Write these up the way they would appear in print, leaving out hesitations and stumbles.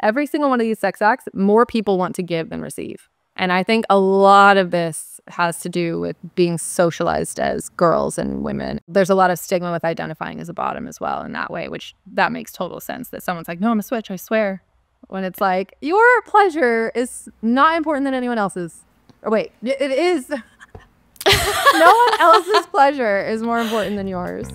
every single one of these sex acts, more people want to give than receive. And I think a lot of this has to do with being socialized as girls and women. There's a lot of stigma with identifying as a bottom as well in that way, which that makes total sense that someone's like, no, I'm a switch, I swear. When it's like, your pleasure is not important than anyone else's. Or wait, it is. No one else's pleasure is more important than yours.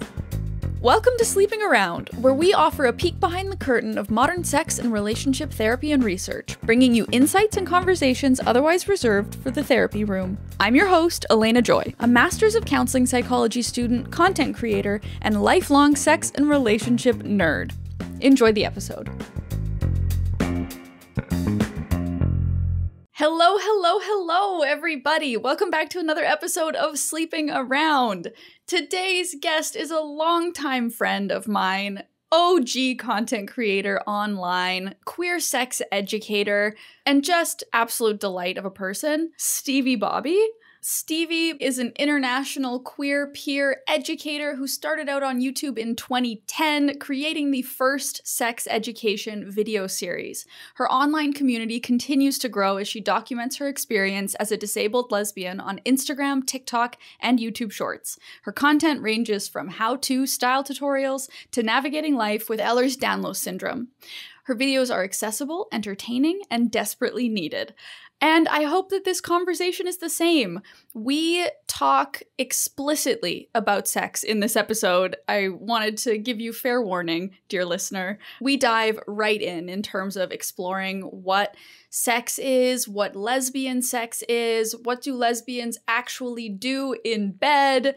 Welcome to Sleeping Around, where we offer a peek behind the curtain of modern sex and relationship therapy and research, bringing you insights and conversations otherwise reserved for the therapy room. I'm your host, Alayna Joy, a Master's of Counseling Psychology student, content creator, and lifelong sex and relationship nerd. Enjoy the episode. Hello, everybody. Welcome back to another episode of Sleeping Around. Today's guest is a longtime friend of mine, OG content creator online, queer sex educator, and just absolute delight of a person, Stevie Boebi. Stevie is an international queer peer educator who started out on YouTube in 2010, creating the first sex education video series. Her online community continues to grow as she documents her experience as a disabled lesbian on Instagram, TikTok, and YouTube Shorts. Her content ranges from how-to style tutorials to navigating life with Ehlers-Danlos syndrome. Her videos are accessible, entertaining, and desperately needed. And I hope that this conversation is the same. We talk explicitly about sex in this episode. I wanted to give you fair warning, dear listener. We dive right in terms of exploring what sex is, what lesbian sex is, what do lesbians actually do in bed.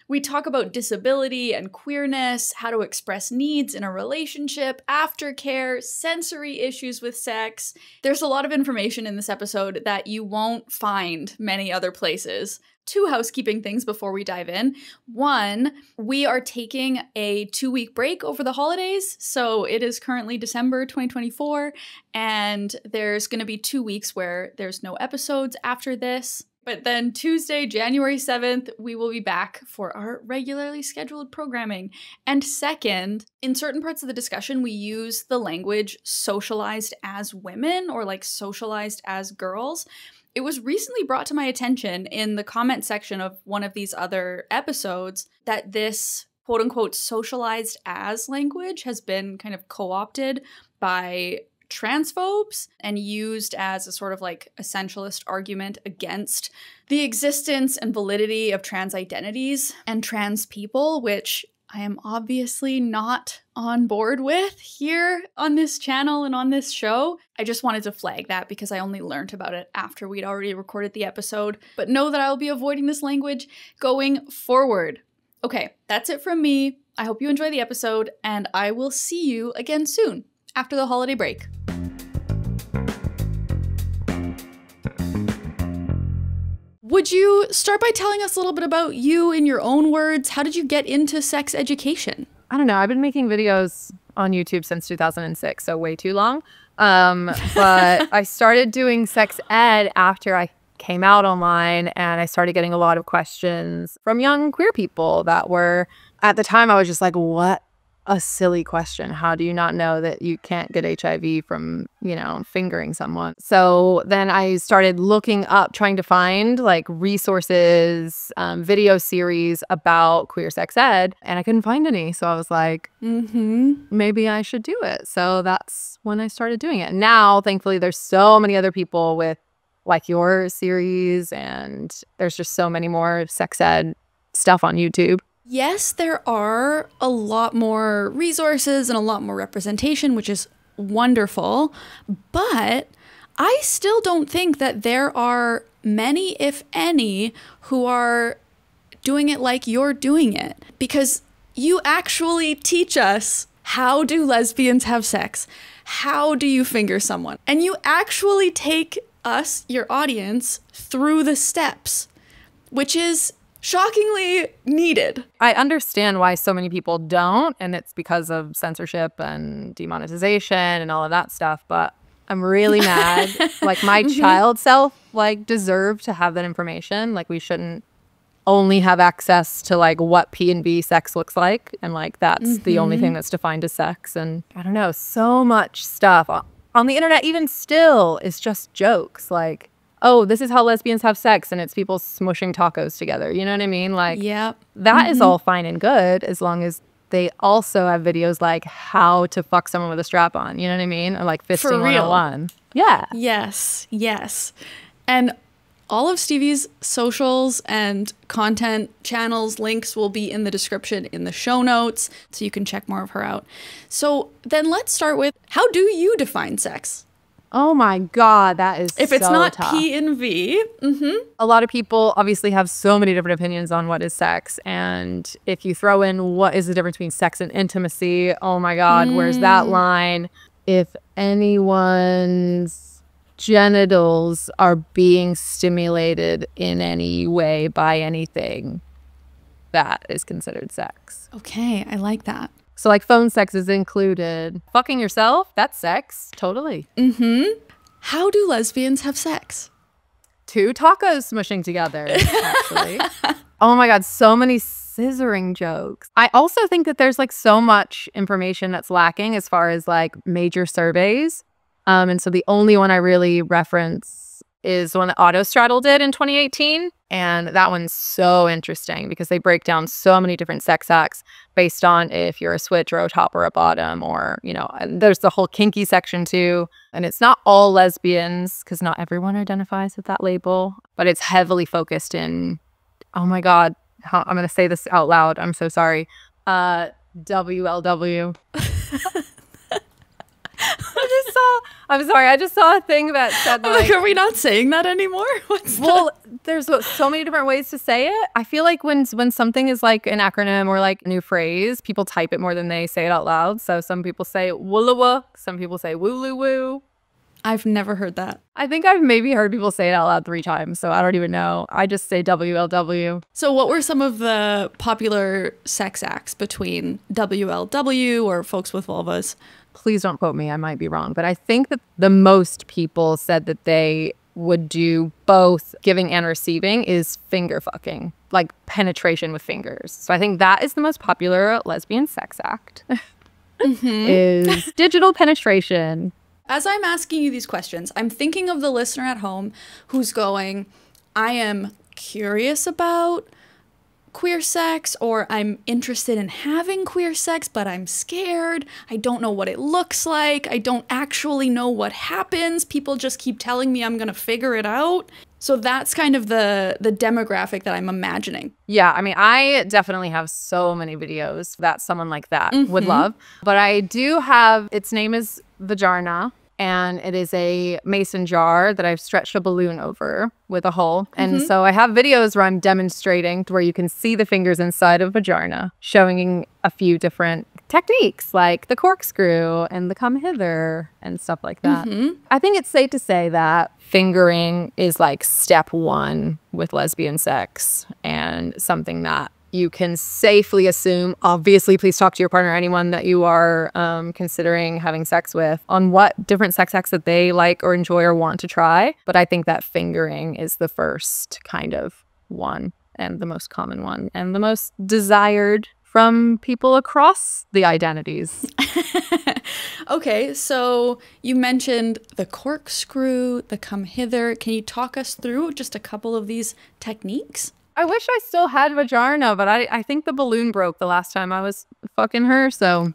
We talk about disability and queerness, how to express needs in a relationship, aftercare, sensory issues with sex. There's a lot of information in this episode that you won't find many other places. Two housekeeping things before we dive in. One, we are taking a 2-week break over the holidays. So it is currently December 2024, and there's going to be 2 weeks where there's no episodes after this. But then Tuesday, January 7th, we will be back for our regularly scheduled programming. And second, in certain parts of the discussion, we use the language socialized as women or like socialized as girls. It was recently brought to my attention in the comment section of one of these other episodes that this quote unquote socialized as language has been kind of co-opted by transphobes and used as a sort of like essentialist argument against the existence and validity of trans identities and trans people, which I am obviously not on board with here on this channel and on this show. I just wanted to flag that because I only learned about it after we'd already recorded the episode. But know that I'll be avoiding this language going forward. Okay, that's it from me. I hope you enjoy the episode, and I will see you again soon after the holiday break. Would you start by telling us a little bit about you in your own words? How did you get into sex education? I don't know. I've been making videos on YouTube since 2006, so way too long. But I started doing sex ed after I came out online, and I started getting a lot of questions from young queer people that were, at the time, I was just like, what a silly question. How do you not know that you can't get HIV from, fingering someone? So then I started looking up, trying to find like resources, video series about queer sex ed, and I couldn't find any. So I was like, maybe I should do it. So that's when I started doing it. Now, thankfully, there's so many other people with like your series, and there's just so many more sex ed stuff on YouTube. Yes, there are a lot more resources and a lot more representation, which is wonderful, but I still don't think that there are many, if any, who are doing it like you're doing it, because you actually teach us how do lesbians have sex? How do you finger someone? And you actually take us, your audience, through the steps, which is shockingly needed. I understand why so many people don't, and it's because of censorship and demonetization and all of that stuff, but I'm really mad. Like, my child self, like, deserved to have that information. Like, we shouldn't only have access to, like, what P&B sex looks like, and, like, that's the only thing that's defined as sex. And I don't know, so much stuff on the internet even still is just jokes like, oh, this is how lesbians have sex, and it's people smushing tacos together. You know what I mean? Like, that is all fine and good as long as they also have videos like how to fuck someone with a strap on. You know what I mean? Or like fisting 101. Yeah. Yes. Yes. And all of Stevie's socials and content channels links will be in the description in the show notes, so you can check more of her out. So then let's start with, how do you define sex? Oh my God, that is if it's so not tough. P and V. A lot of people obviously have so many different opinions on what is sex. And if you throw in what is the difference between sex and intimacy, oh my God, where's that line? If anyone's genitals are being stimulated in any way by anything, that is considered sex. Okay, I like that. So like phone sex is included. Fucking yourself, that's sex. Totally. How do lesbians have sex? 2 tacos smushing together, actually. Oh my God, so many scissoring jokes. I also think that there's like so much information that's lacking as far as like major surveys. And so the only one I really reference is one that Autostraddle did in 2018. And that one's so interesting because they break down so many different sex acts based on if you're a switch or a top or a bottom, or, you know, and there's the whole kinky section too. And it's not all lesbians because not everyone identifies with that label, but it's heavily focused in, oh my God, I'm going to say this out loud. I'm so sorry. WLW. I just saw a thing that said like, are we not saying that anymore? Well, there's so many different ways to say it. I feel like when something is like an acronym or like a new phrase, people type it more than they say it out loud. So some people say woola, some people say wooloo woo. I've never heard that. I think I've maybe heard people say it out loud 3 times, so I don't even know. I just say WLW. So what were some of the popular sex acts between WLW or folks with vulvas? Please don't quote me, I might be wrong. But I think that the most people said that they would do both giving and receiving is finger fucking, like penetration with fingers. So I think that is the most popular lesbian sex act, is digital penetration. As I'm asking you these questions, I'm thinking of the listener at home who's going, I am curious about queer sex, or I'm interested in having queer sex, but I'm scared. I don't know what it looks like. I don't actually know what happens. People just keep telling me I'm going to figure it out. So that's kind of the demographic that I'm imagining. Yeah, I mean, I definitely have so many videos that someone like that would love. But I do have, its name is Vajarna. And it is a mason jar that I've stretched a balloon over with a hole. And so I have videos where I'm demonstrating to where you can see the fingers inside of Vajarna, showing a few different techniques like the corkscrew and the come hither and stuff like that. I think it's safe to say that fingering is like step 1 with lesbian sex, and something that you can safely assume, obviously, please talk to your partner, anyone that you are considering having sex with, on what different sex acts that they like or enjoy or want to try. But I think that fingering is the first kind of one, and the most common one, and the most desired from people across the identities. Okay, so you mentioned the corkscrew, the come hither. Can you talk us through just a couple of these techniques? I wish I still had Vajarna, but I think the balloon broke the last time I was fucking her, so.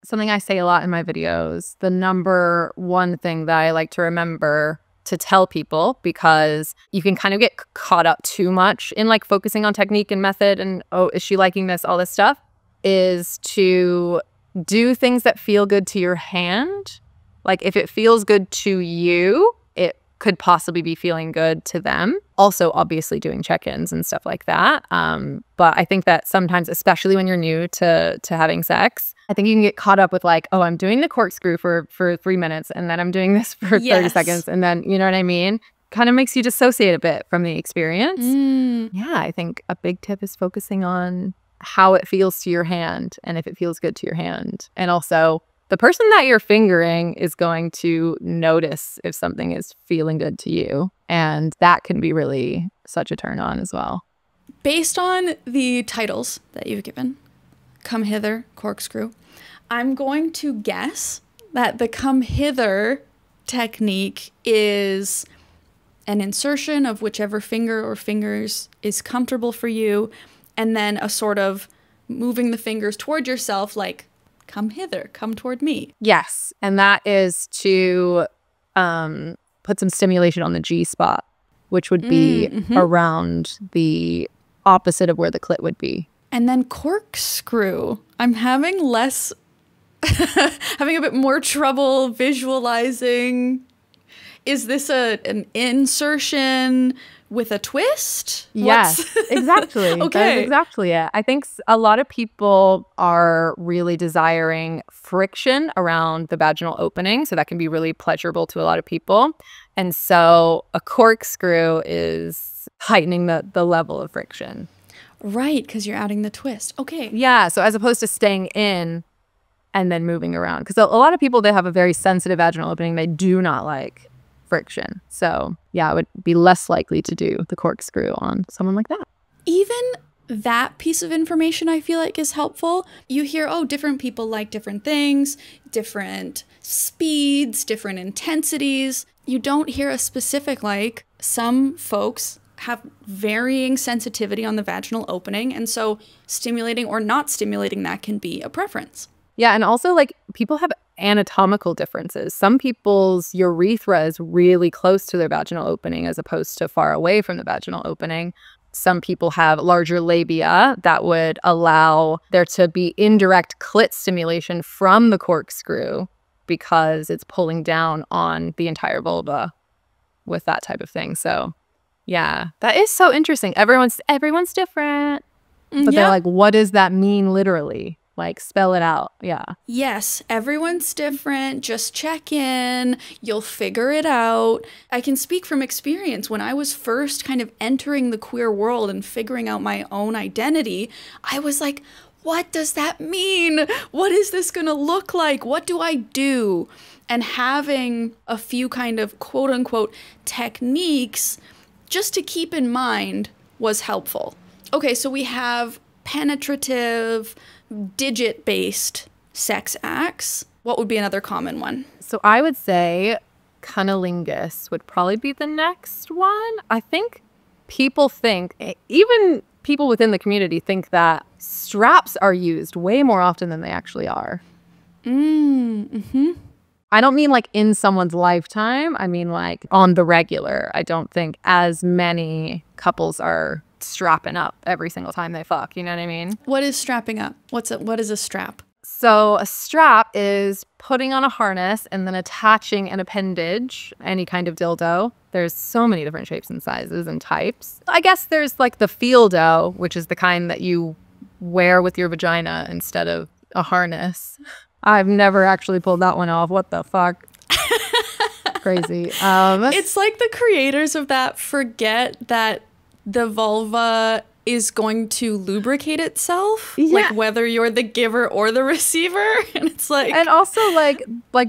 Something I say a lot in my videos, the number 1 thing that I like to remember to tell people, because you can kind of get caught up too much in like focusing on technique and method and, oh, is she liking this, all this stuff, is to do things that feel good to your hand. Like if it feels good to you, it could possibly be feeling good to them. Also, obviously doing check-ins and stuff like that. But I think that sometimes, especially when you're new to having sex, I think you can get caught up with like, oh, I'm doing the corkscrew for 3 minutes, and then I'm doing this for 30 seconds. And then, you know what I mean? Kind of makes you dissociate a bit from the experience. Yeah, I think a big tip is focusing on how it feels to your hand and if it feels good to your hand. And also, the person that you're fingering is going to notice if something is feeling good to you. And that can be really such a turn on as well. Based on the titles that you've given, come hither, corkscrew, I'm going to guess that the come hither technique is an insertion of whichever finger or fingers is comfortable for you, and then a sort of moving the fingers toward yourself, like, come hither, come toward me. Yes. And that is to put some stimulation on the G spot, which would be around the opposite of where the clit would be. And then corkscrew. I'm having less, having a bit more trouble visualizing. Is this an insertion with a twist? Yes, exactly. Okay. That's exactly it. I think a lot of people are really desiring friction around the vaginal opening, so that can be really pleasurable to a lot of people. And so a corkscrew is heightening the level of friction. Right, because you're adding the twist. Okay. Yeah, so as opposed to staying in and then moving around. Because a lot of people, they have a very sensitive vaginal opening. They do not like friction. So yeah, I would be less likely to do the corkscrew on someone like that. Even that piece of information I feel like is helpful. You hear, oh, different people like different things, different speeds, different intensities. You don't hear a specific, like, some folks have varying sensitivity on the vaginal opening, and so stimulating or not stimulating that can be a preference. Yeah, and also, like, people have anatomical differences. Some people's urethra is really close to their vaginal opening as opposed to far away from the vaginal opening. Some people have larger labia that would allow there to be indirect clit stimulation from the corkscrew because it's pulling down on the entire vulva with that type of thing. So yeah, that is so interesting. Everyone's different. But they're like, what does that mean literally? Like, spell it out. Yeah. Yes, everyone's different. Just check in. You'll figure it out. I can speak from experience. When I was first kind of entering the queer world and figuring out my own identity, I was like, what does that mean? What is this going to look like? What do I do? And having a few kind of quote unquote techniques just to keep in mind was helpful. Okay, so we have penetrative, digit-based sex acts. What would be another common one? So I would say cunnilingus would probably be the next one. I think people think, even people within the community think that straps are used way more often than they actually are. I don't mean like in someone's lifetime. I mean like on the regular. I don't think as many couples are strapping up every single time they fuck. You know what I mean? What is strapping up? What is a strap? So a strap is putting on a harness and then attaching an appendage, any kind of dildo. There's so many different shapes and sizes and types. I guess there's like the fieldo, which is the kind that you wear with your vagina instead of a harness. I've never actually pulled that one off. What the fuck? Crazy. It's like the creators of that forget that the vulva is going to lubricate itself, like whether you're the giver or the receiver. And it's like, and also like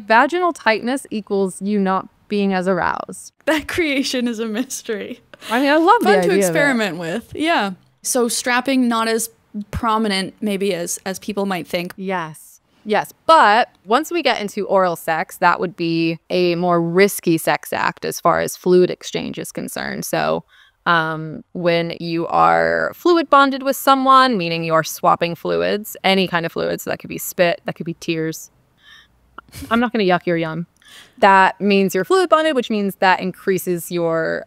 vaginal tightness equals you not being as aroused. That creation is a mystery. I mean, I love the idea to experiment with. Yeah. So strapping not as prominent maybe as people might think. Yes. But once we get into oral sex, that would be a more risky sex act as far as fluid exchange is concerned. So when you are fluid bonded with someone, meaning you are swapping fluids, any kind of fluids, so that could be spit, that could be tears. I'm not going to yuck your yum. That means you're fluid bonded, which means that increases your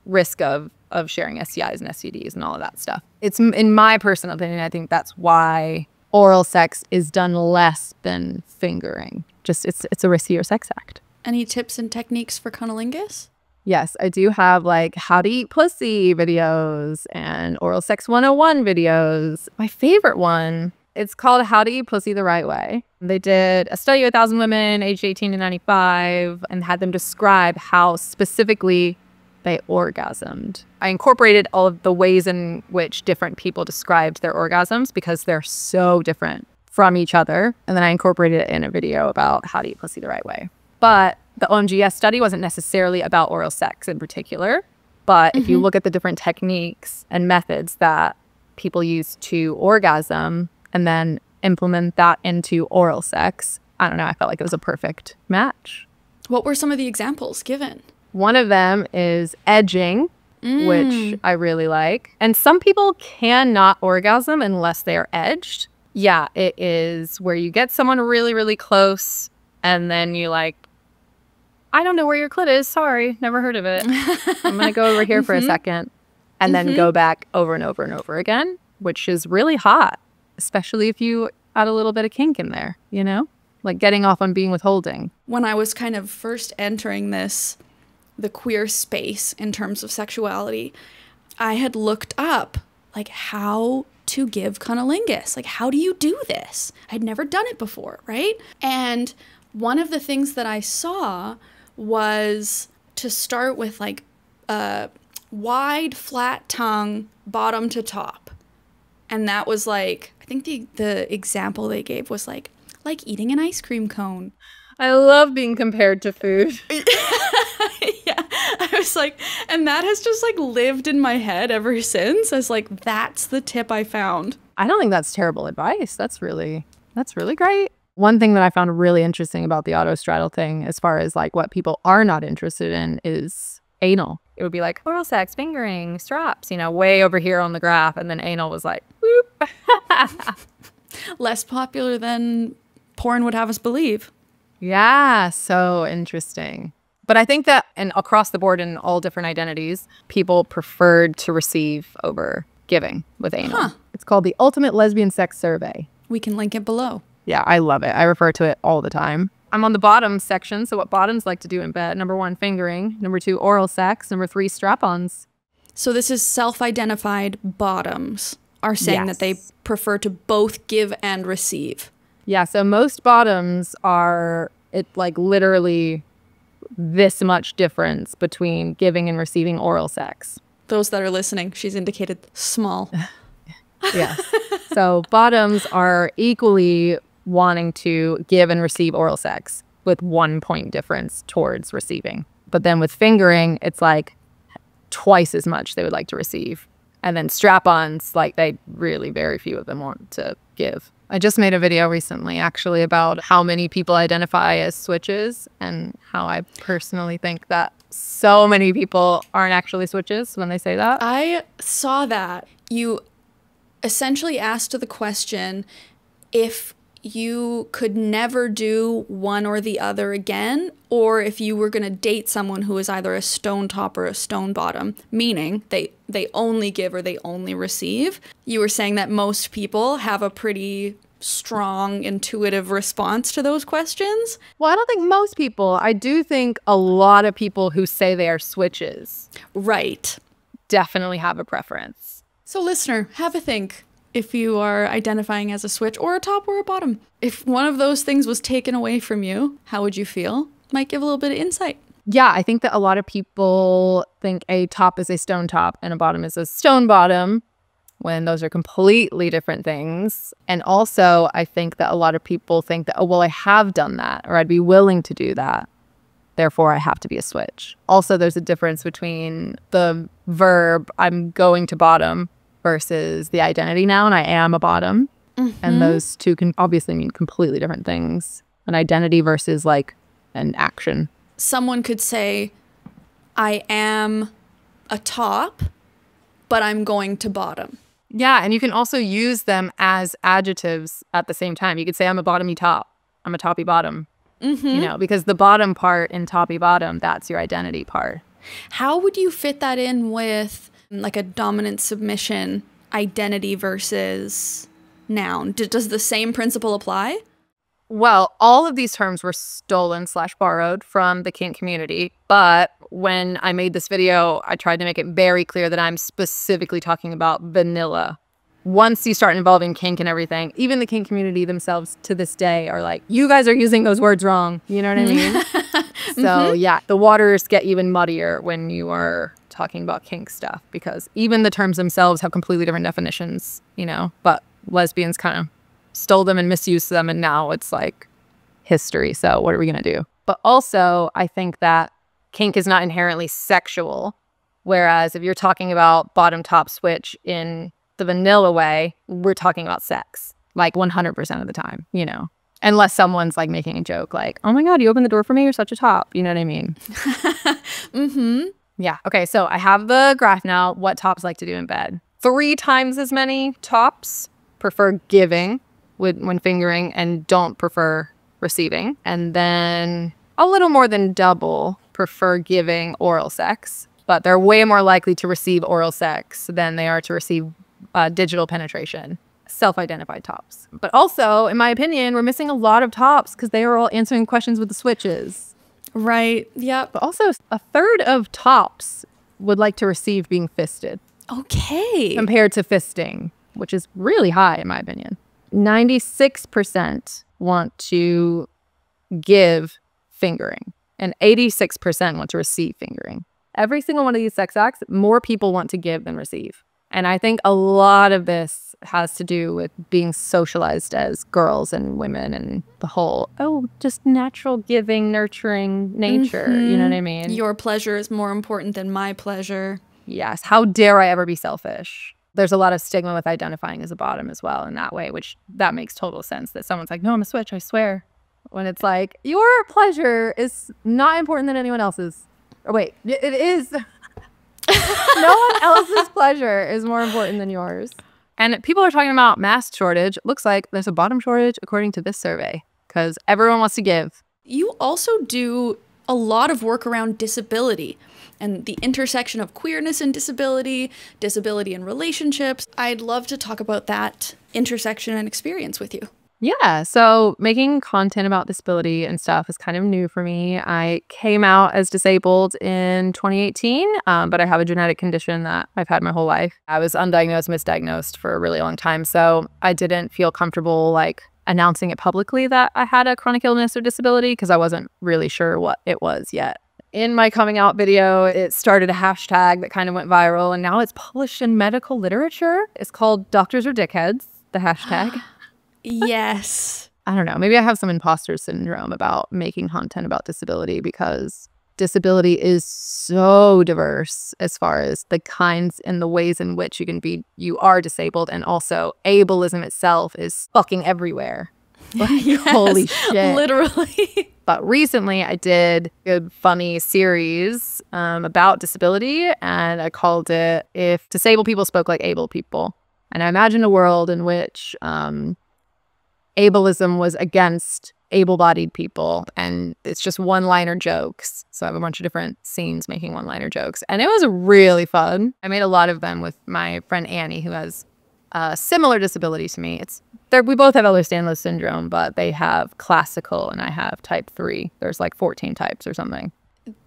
risk of sharing STIs and STDs and all of that stuff. It's, in my personal opinion, I think that's why oral sex is done less than fingering. Just it's a riskier sex act. Any tips and techniques for cunnilingus? Yes, I do have like how to eat pussy videos and oral sex 101 videos. My favorite one, it's called How to Eat Pussy the Right Way. They did a study of 1,000 women aged 18 to 95 and had them describe how specifically they orgasmed. I incorporated all of the ways in which different people described their orgasms because they're so different from each other. And then I incorporated it in a video about how to eat pussy the right way. But the OMGS study wasn't necessarily about oral sex in particular. But if you look at the different techniques and methods that people use to orgasm and then implement that into oral sex, I don't know, I felt like it was a perfect match. What were some of the examples given? One of them is edging, which I really like. And some people cannot orgasm unless they are edged. Yeah, it is where you get someone really, really close and then you like, I don't know where your clit is. Sorry, never heard of it. I'm going to go over here for a second and then go back over and over and over again, which is really hot, especially if you add a little bit of kink in there, you know? Like getting off on being withholding. When I was kind of first entering the queer space in terms of sexuality, I had looked up like how to give cunnilingus. Like, how do you do this? I'd never done it before, right? And one of the things that I saw was to start with like a wide, flat tongue, bottom to top. And that was like, I think the example they gave was like eating an ice cream cone. I love being compared to food. Yeah, I was like, and that has just like lived in my head ever since as like, that's the tip I found. I don't think that's terrible advice. That's really great. One thing that I found really interesting about the autostraddle thing, as far as like what people are not interested in, is anal. It would be like oral sex, fingering, straps, you know, way over here on the graph. And then anal was like, whoop. Less popular than porn would have us believe. Yeah, so interesting. But I think that and across the board in all different identities, people preferred to receive over giving with anal. It's called the Ultimate Lesbian Sex Survey. We can link it below. Yeah, I love it. I refer to it all the time. I'm on the bottom section, so what bottoms like to do in bed. Number 1, fingering. Number 2, oral sex. Number 3, strap-ons. So this is self-identified bottoms are saying that they prefer to both give and receive. Yeah, so most bottoms are like literally this much difference between giving and receiving oral sex. Those that are listening, she's indicated small. Yes. So bottoms are equally wanting to give and receive oral sex with 1 point difference towards receiving. But then with fingering, it's like twice as much they would like to receive. And then strap-ons, like they really, very few of them want to give. I just made a video recently actually about how many people identify as switches and how I personally think that so many people aren't actually switches when they say that. I saw that. You essentially asked the question if you could never do one or the other again, or if you were going to date someone who is either a stone top or a stone bottom, meaning they only give or they only receive. You were saying that most people have a pretty strong intuitive response to those questions. Well, I don't think most people. I do think a lot of people who say they are switches Right. definitely have a preference. So listener, have a think. If you are identifying as a switch or a top or a bottom. If one of those things was taken away from you, how would you feel? Might give a little bit of insight. Yeah, I think that a lot of people think a top is a stone top and a bottom is a stone bottom, when those are completely different things. And also, I think that a lot of people think that, oh, well, I have done that, or I'd be willing to do that. Therefore, I have to be a switch. Also, there's a difference between the verb, I'm going to bottom, versus the identity noun, I am a bottom. And those two can obviously mean completely different things. An identity versus like an action. Someone could say, I am a top, but I'm going to bottom. Yeah, and you can also use them as adjectives at the same time. You could say, I'm a bottomy top. I'm a toppy bottom. You know, because the bottom part in toppy bottom, that's your identity part. How would you fit that in with like a dominant submission identity versus noun? Does the same principle apply? Well, all of these terms were stolen/borrowed from the kink community. But when I made this video, I tried to make it very clear that I'm specifically talking about vanilla. Once you start involving kink and everything, even the kink community themselves to this day are like, you guys are using those words wrong. You know what I mean? So yeah, the waters get even muddier when you are talking about kink stuff, because even the terms themselves have completely different definitions, you know, but lesbians kind of stole them and misused them, and now it's like history. So what are we going to do? But also, I think that kink is not inherently sexual, whereas if you're talking about bottom top switch in the vanilla way, we're talking about sex, like 100% of the time, you know. Unless someone's like making a joke like, oh my God, you opened the door for me. You're such a top. You know what I mean? Mm-hmm. Yeah. Okay. So I have the graph now. What tops like to do in bed? 3 times as many tops prefer giving when fingering and don't prefer receiving. And then a little more than double prefer giving oral sex. But they're way more likely to receive oral sex than they are to receive digital penetration. Self-identified tops. But also, in my opinion, we're missing a lot of tops because they are all answering questions with the switches. Right. Yep. But also, a third of tops would like to receive being fisted. Okay. Compared to fisting, which is really high in my opinion. 96% want to give fingering and 86% want to receive fingering. Every single one of these sex acts, more people want to give than receive. And I think a lot of this has to do with being socialized as girls and women and the whole, just natural giving, nurturing nature. You know what I mean? Your pleasure is more important than my pleasure. Yes. How dare I ever be selfish? There's a lot of stigma with identifying as a bottom as well in that way, which that makes total sense that someone's like, no, I'm a switch, I swear. When it's like, your pleasure is not important than anyone else's. Or wait, it is. No one else's pleasure is more important than yours. And people are talking about mask shortage. It looks like there's a bottom shortage according to this survey because everyone wants to give. You also do a lot of work around disability and the intersection of queerness and disability, disability and relationships. I'd love to talk about that intersection and experience with you. Yeah, so making content about disability and stuff is kind of new for me. I came out as disabled in 2018, but I have a genetic condition that I've had my whole life. I was undiagnosed, misdiagnosed for a really long time, so I didn't feel comfortable like announcing it publicly that I had a chronic illness or disability because I wasn't really sure what it was yet. In my coming out video, it started a hashtag that kind of went viral, and now it's published in medical literature. It's called Doctors Are Dickheads, the hashtag. Yes. I don't know. Maybe I have some imposter syndrome about making content about disability because disability is so diverse as far as the kinds and the ways in which you are disabled. And also ableism itself is fucking everywhere. Like, yes, holy shit. Literally. But recently I did a funny series about disability, and I called it If Disabled People Spoke Like Able People. And I imagined a world in which ableism was against able-bodied people, and it's just one-liner jokes. So I have a bunch of different scenes making one-liner jokes, and it was really fun. I made a lot of them with my friend Annie, who has a similar disability to me. We both have Ehlers-Danlos syndrome, but they have classical and I have type 3. There's like 14 types or something.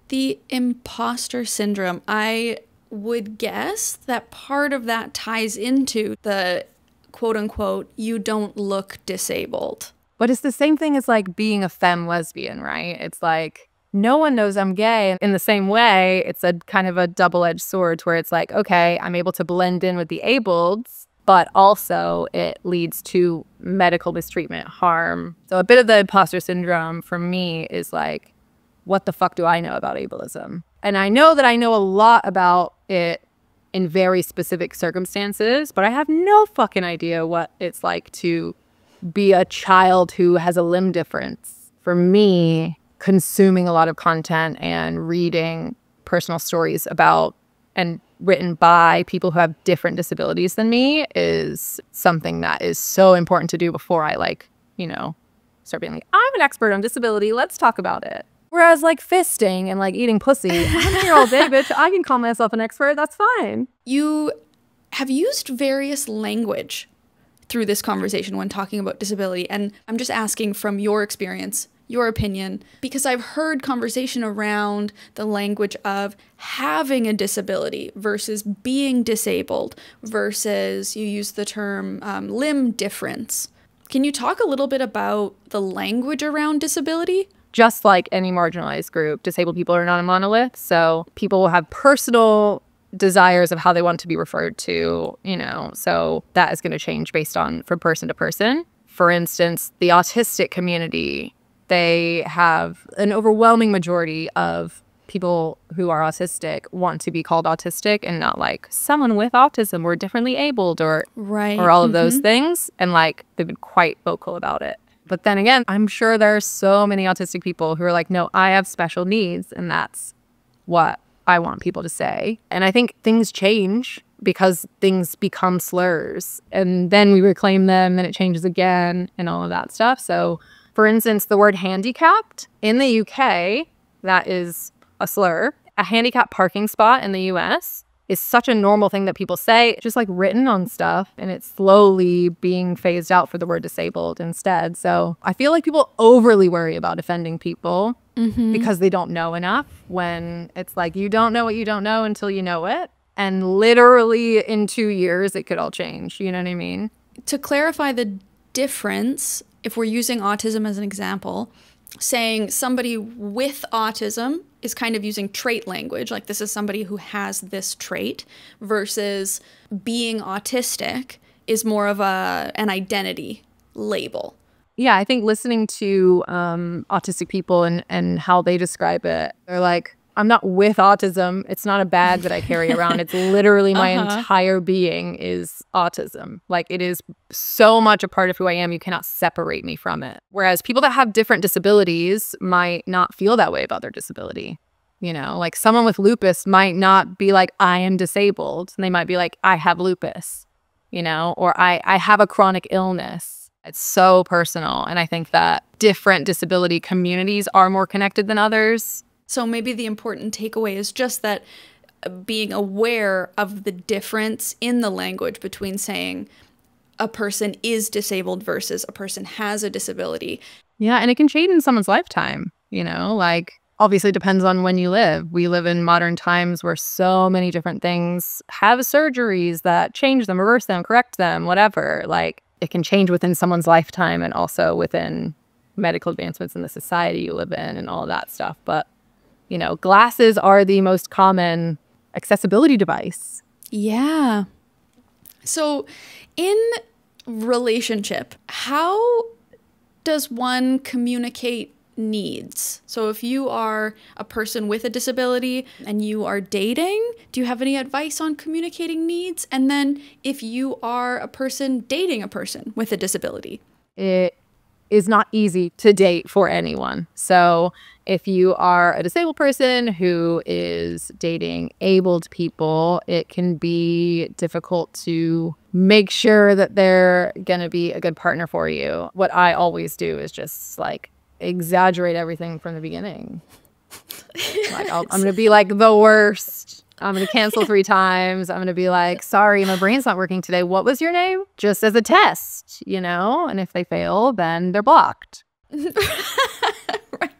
The imposter syndrome, I would guess that part of that ties into the quote-unquote, you don't look disabled. But it's the same thing as like being a femme lesbian, right? It's like no one knows I'm gay. In the same way, it's a kind of a double-edged sword where it's like, okay, I'm able to blend in with the ableds, but also it leads to medical mistreatment, harm. So a bit of the imposter syndrome for me is like, what the fuck do I know about ableism? And I know that I know a lot about it in very specific circumstances, but I have no fucking idea what it's like to be a child who has a limb difference. For me, consuming a lot of content and reading personal stories about and written by people who have different disabilities than me is something that is so important to do before I start being like, I'm an expert on disability, let's talk about it. Whereas like fisting and like eating pussy, I'm here all day, bitch. I can call myself an expert. That's fine. You have used various language through this conversation when talking about disability. And I'm just asking from your experience, your opinion, because I've heard conversation around the language of having a disability versus being disabled versus you use the term limb difference. Can you talk a little bit about the language around disability? Just like any marginalized group, disabled people are not a monolith. So people will have personal desires of how they want to be referred to, so that is going to change based on from person to person. For instance, the autistic community, they have an overwhelming majority of people who are autistic want to be called autistic and not like someone with autism or differently abled or all of those things. And like they've been quite vocal about it. But then again, I'm sure there are so many autistic people who are like, no, I have special needs, and that's what I want people to say. And I think things change because things become slurs, and then we reclaim them, then it changes again, and all of that stuff. So, for instance, the word handicapped in the UK, that is a slur. A handicapped parking spot in the US is such a normal thing that people say, just like written on stuff, and it's slowly being phased out for the word disabled instead. So I feel like people overly worry about offending people because they don't know enough, when it's like, you don't know what you don't know until you know it. And literally in 2 years, it could all change. You know what I mean? To clarify the difference, if we're using autism as an example, saying somebody with autism is kind of using trait language, like this is somebody who has this trait, versus being autistic is more of an identity label. Yeah, I think listening to autistic people and how they describe it, they're like, I'm not with autism. It's not a bag that I carry around. It's literally my entire being is autism. Like, it is so much a part of who I am. You cannot separate me from it. Whereas people that have different disabilities might not feel that way about their disability. You know, like someone with lupus might not be like, I am disabled. And they might be like, I have lupus, you know, or I have a chronic illness. It's so personal. And I think that different disability communities are more connected than others. So maybe the important takeaway is just that being aware of the difference in the language between saying a person is disabled versus a person has a disability. Yeah, and it can change in someone's lifetime, you know, like obviously it depends on when you live. We live in modern times where so many different things have surgeries that change them, reverse them, correct them, whatever. Like, it can change within someone's lifetime and also within medical advancements in the society you live in and all of that stuff. But you know, glasses are the most common accessibility device. Yeah. So in relationship, how does one communicate needs? So if you are a person with a disability and you are dating, do you have any advice on communicating needs? And then if you are a person dating a person with a disability? It is not easy to date for anyone. So if you are a disabled person who is dating abled people, it can be difficult to make sure that they're going to be a good partner for you. What I always do is just like exaggerate everything from the beginning. Like I'm going to be like the worst. I'm going to cancel 3 times. I'm going to be like, sorry, my brain's not working today. What was your name? Just as a test, you know? And if they fail, then they're blocked. Right.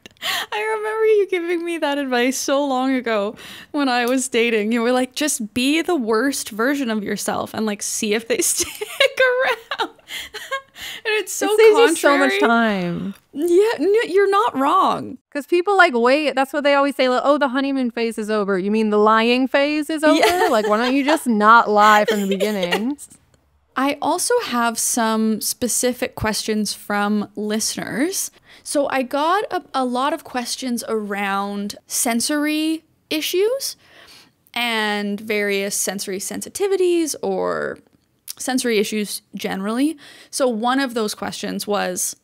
I remember you giving me that advice so long ago when I was dating. You were like, just be the worst version of yourself and like see if they stick around. And it's so it saves contrary. you so much time. Yeah, you're not wrong. Because people like wait. That's what they always say. Like, oh, the honeymoon phase is over. You mean the lying phase is over? Yeah. Like, why don't you just not lie from the beginning? Yes. I also have some specific questions from listeners. So I got a lot of questions around sensory issues and various sensory sensitivities or sensory issues generally. So one of those questions was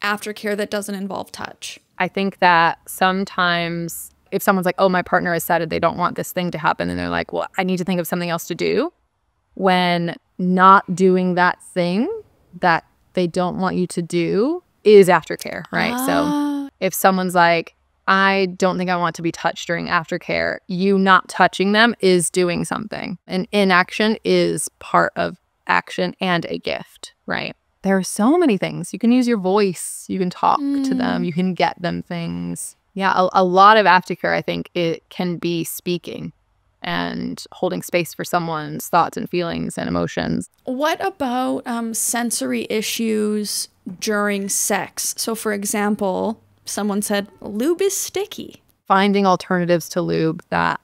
aftercare that doesn't involve touch. I think that sometimes if someone's like, oh, my partner has said they don't want this thing to happen, and they're like, well, I need to think of something else to do, when not doing that thing that they don't want you to do is aftercare, right? So if someone's like, I don't think I want to be touched during aftercare, you not touching them is doing something. And inaction is part of action and a gift, right? There are so many things. You can use your voice. You can talk to them. You can get them things. Yeah, a lot of aftercare, I think, it can be speaking and holding space for someone's thoughts and feelings and emotions. What about sensory issues during sex? So, for example, someone said, lube is sticky. Finding alternatives to lube that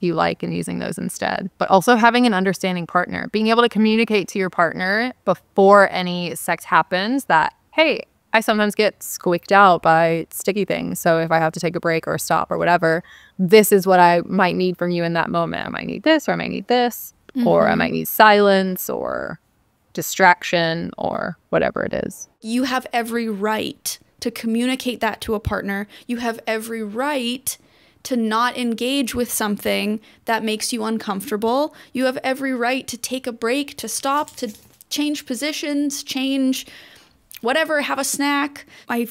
you like and using those instead. But also having an understanding partner. Being able to communicate to your partner before any sex happens that, hey, I sometimes get squeaked out by sticky things. So if I have to take a break or a stop or whatever, this is what I might need from you in that moment. I might need this, or I might need this, or I might need silence, or distraction or whatever it is. You have every right to communicate that to a partner. You have every right to not engage with something that makes you uncomfortable. You have every right to take a break, to stop, to change positions, change whatever, have a snack. I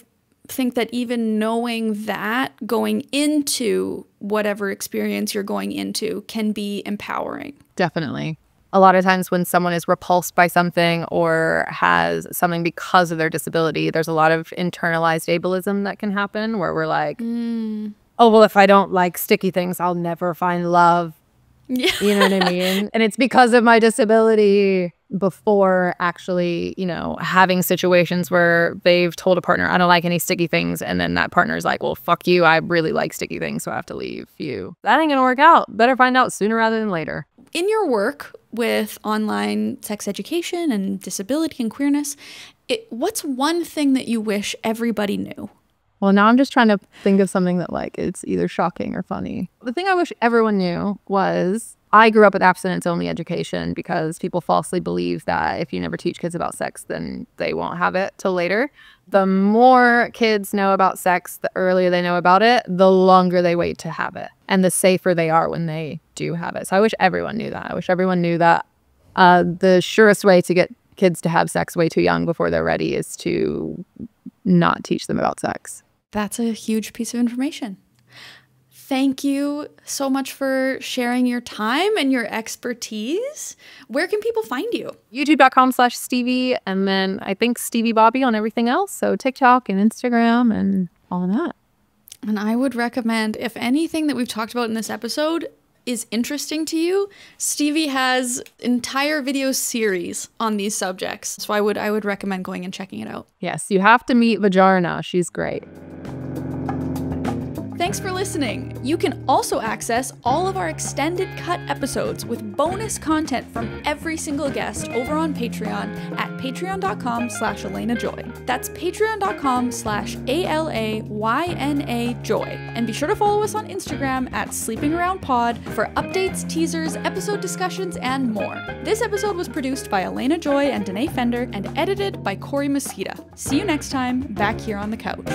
think that even knowing that going into whatever experience you're going into can be empowering. Definitely. A lot of times when someone is repulsed by something or has something because of their disability, there's a lot of internalized ableism that can happen where we're like, oh, well, if I don't like sticky things, I'll never find love. Yeah. You know what I mean? And it's because of my disability, before actually, you know, having situations where they've told a partner, I don't like any sticky things. And then that partner's like, well, fuck you. I really like sticky things, so I have to leave you. That ain't gonna work out. Better find out sooner rather than later. In your work with online sex education and disability and queerness, what's one thing that you wish everybody knew? Well, now I'm just trying to think of something that like it's either shocking or funny. The thing I wish everyone knew was I grew up with abstinence-only education because people falsely believe that if you never teach kids about sex, then they won't have it till later. The more kids know about sex, the earlier they know about it, the longer they wait to have it. And the safer they are when they do have it. So I wish everyone knew that. I wish everyone knew that the surest way to get kids to have sex way too young before they're ready is to not teach them about sex. That's a huge piece of information. Thank you so much for sharing your time and your expertise. Where can people find you? YouTube.com/Stevie, and then I think Stevie Boebi on everything else. So TikTok and Instagram and all of that. And I would recommend, if anything that we've talked about in this episode is interesting to you, Stevie has entire video series on these subjects. So I would recommend going and checking it out. Yes, you have to meet Vajarna. She's great. Thanks for listening. You can also access all of our extended cut episodes with bonus content from every single guest over on Patreon at patreon.com/AlaynaJoy. That's patreon.com/ALAYNAJoy. And be sure to follow us on Instagram at SleepingAroundPod for updates, teasers, episode discussions, and more. This episode was produced by Alayna Joy and Danae Fender and edited by Corey Mosqueda. See you next time, back here on the couch.